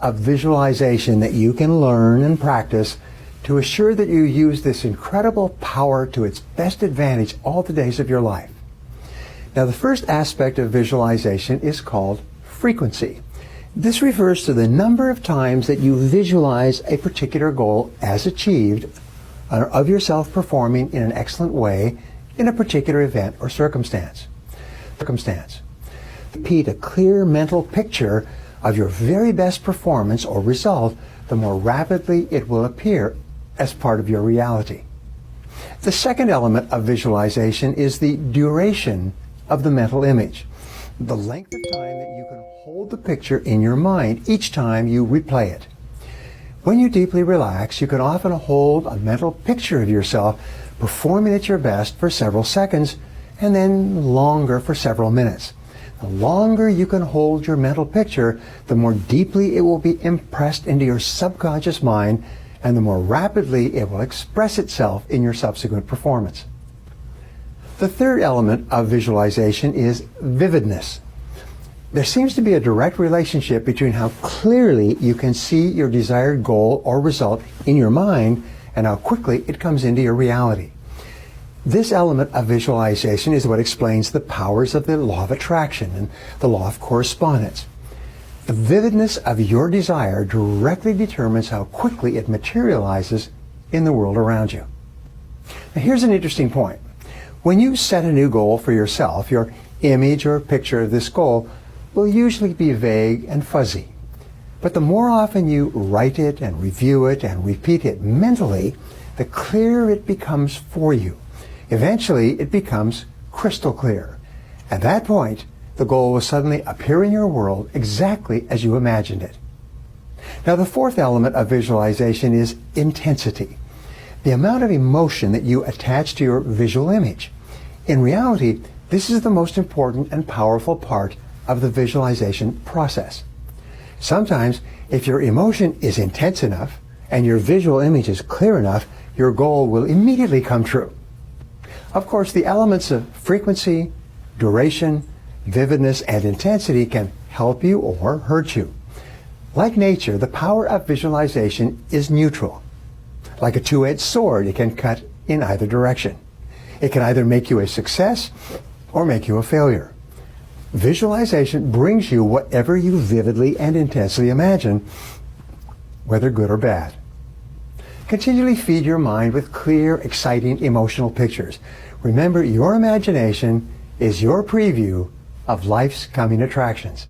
of visualization that you can learn and practice to assure that you use this incredible power to its best advantage all the days of your life. Now, the first aspect of visualization is called frequency. This refers to the number of times that you visualize a particular goal as achieved of yourself performing in an excellent way in a particular event or circumstance. Repeat a clear mental picture of your very best performance or result, the more rapidly it will appear as part of your reality. The second element of visualization is the duration of the mental image, the length of time that you can hold the picture in your mind each time you replay it. When you deeply relax, you can often hold a mental picture of yourself performing at your best for several seconds and then longer for several minutes. The longer you can hold your mental picture, the more deeply it will be impressed into your subconscious mind, and the more rapidly it will express itself in your subsequent performance. The third element of visualization is vividness. There seems to be a direct relationship between how clearly you can see your desired goal or result in your mind and how quickly it comes into your reality. This element of visualization is what explains the powers of the law of attraction and the law of correspondence. The vividness of your desire directly determines how quickly it materializes in the world around you. Now, here's an interesting point. When you set a new goal for yourself, your image or picture of this goal will usually be vague and fuzzy. But the more often you write it and review it and repeat it mentally, the clearer it becomes for you. Eventually, it becomes crystal clear. At that point, the goal will suddenly appear in your world exactly as you imagined it. Now, the fourth element of visualization is intensity, the amount of emotion that you attach to your visual image. In reality, this is the most important and powerful part of the visualization process. Sometimes, if your emotion is intense enough and your visual image is clear enough, your goal will immediately come true. Of course, the elements of frequency, duration, vividness, and intensity can help you or hurt you. Like nature, the power of visualization is neutral. Like a two-edged sword, it can cut in either direction. It can either make you a success or make you a failure. Visualization brings you whatever you vividly and intensely imagine, whether good or bad. Continually feed your mind with clear, exciting, emotional pictures. Remember, your imagination is your preview of life's coming attractions.